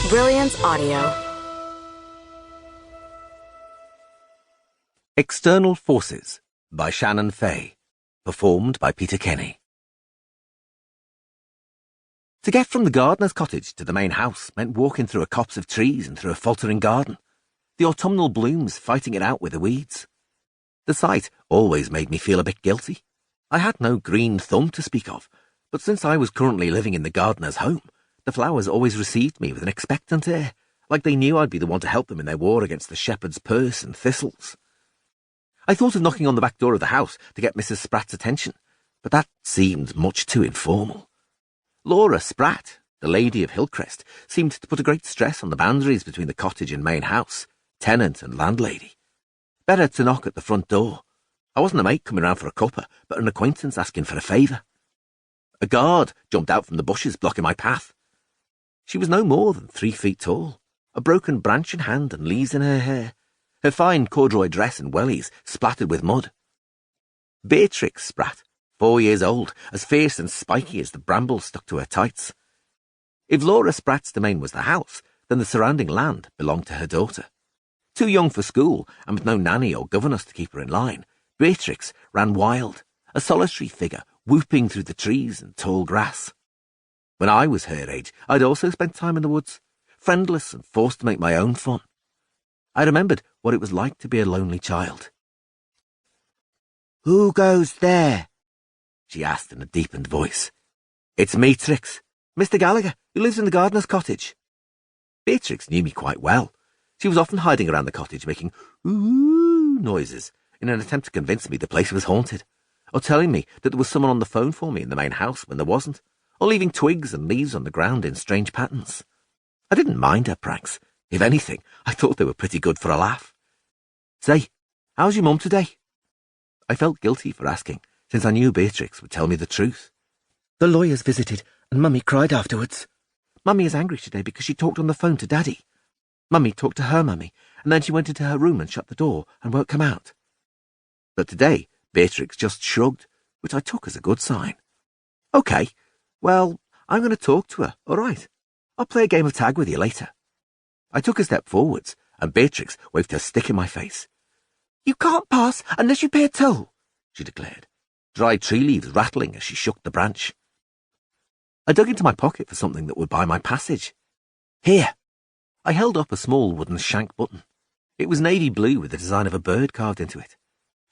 Brilliance Audio. External Forces by Shannon Fay. Performed by Peter Kenny. To get from the gardener's cottage to the main house meant walking through a copse of trees and through a faltering garden, the autumnal blooms fighting it out with the weeds. The sight always made me feel a bit guilty. I had no green thumb to speak of, but since I was currently living in the gardener's home, the flowers always received me with an expectant air, like they knew I'd be the one to help them in their war against the shepherd's purse and thistles. I thought of knocking on the back door of the house to get Mrs. Spratt's attention, but that seemed much too informal. Laura Spratt, the lady of Hillcrest, seemed to put a great stress on the boundaries between the cottage and main house, tenant and landlady. Better to knock at the front door. I wasn't a mate coming round for a cuppa, but an acquaintance asking for a favour. A guard jumped out from the bushes blocking my path. She was no more than 3 feet tall, a broken branch in hand and leaves in her hair, her fine corduroy dress and wellies splattered with mud. Beatrix Spratt, 4 years old, as fierce and spiky as the brambles stuck to her tights. If Laura Spratt's domain was the house, then the surrounding land belonged to her daughter. Too young for school, and with no nanny or governess to keep her in line, Beatrix ran wild, a solitary figure whooping through the trees and tall grass. When I was her age, I'd also spent time in the woods, friendless and forced to make my own fun. I remembered what it was like to be a lonely child. "Who goes there?" she asked in a deepened voice. "It's me, Trix, Mr. Gallagher, who lives in the gardener's cottage." Beatrix knew me quite well. She was often hiding around the cottage making ooh noises in an attempt to convince me the place was haunted, or telling me that there was someone on the phone for me in the main house when there wasn't, or leaving twigs and leaves on the ground in strange patterns. I didn't mind her pranks. If anything, I thought they were pretty good for a laugh. "Say, how's your mum today?" I felt guilty for asking, since I knew Beatrix would tell me the truth. "The lawyers visited, and Mummy cried afterwards. Mummy is angry today because she talked on the phone to Daddy. Mummy talked to her Mummy, and then she went into her room and shut the door and won't come out." But today, Beatrix just shrugged, which I took as a good sign. "Okay, well, I'm going to talk to her, all right? I'll play a game of tag with you later." I took a step forwards, and Beatrix waved her stick in my face. "You can't pass unless you pay a toll," she declared, dry tree leaves rattling as she shook the branch. I dug into my pocket for something that would buy my passage. "Here." I held up a small wooden shank button. It was navy blue with the design of a bird carved into it.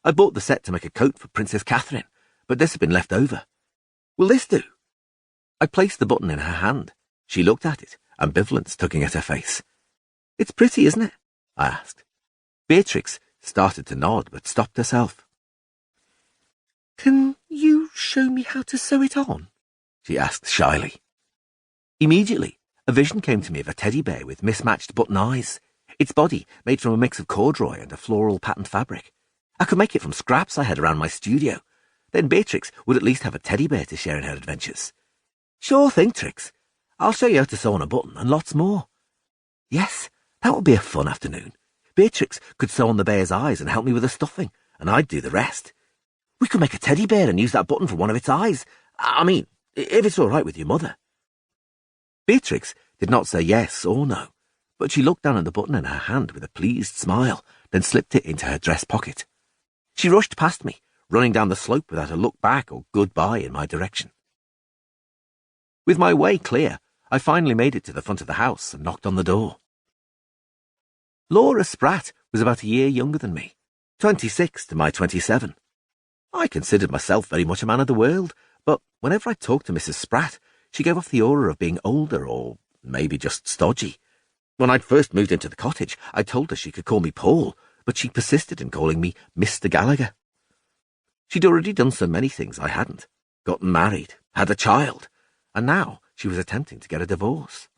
I bought the set to make a coat for Princess Katherine, but this had been left over. "Will this do?" I placed the button in her hand. She looked at it, ambivalence tugging at her face. "It's pretty, isn't it?" I asked. Beatrix started to nod, but stopped herself. "Can you show me how to sew it on?" she asked shyly. Immediately, a vision came to me of a teddy bear with mismatched button eyes, its body made from a mix of corduroy and a floral patterned fabric. I could make it from scraps I had around my studio. Then Beatrix would at least have a teddy bear to share in her adventures. "Sure thing, Trix. I'll show you how to sew on a button and lots more." Yes, that would be a fun afternoon. Beatrix could sew on the bear's eyes and help me with the stuffing, and I'd do the rest. We could make a teddy bear and use that button for one of its eyes. I mean, if it's all right with your mother. Beatrix did not say yes or no, but she looked down at the button in her hand with a pleased smile, then slipped it into her dress pocket. She rushed past me, running down the slope without a look back or goodbye in my direction. With my way clear, I finally made it to the front of the house and knocked on the door. Laura Spratt was about a year younger than me, 26 to my 27. I considered myself very much a man of the world, but whenever I talked to Mrs. Spratt, she gave off the aura of being older or maybe just stodgy. When I'd first moved into the cottage, I told her she could call me Paul, but she persisted in calling me Mr. Gallagher. She'd already done so many things I hadn't, gotten married, had a child, and now she was attempting to get a divorce.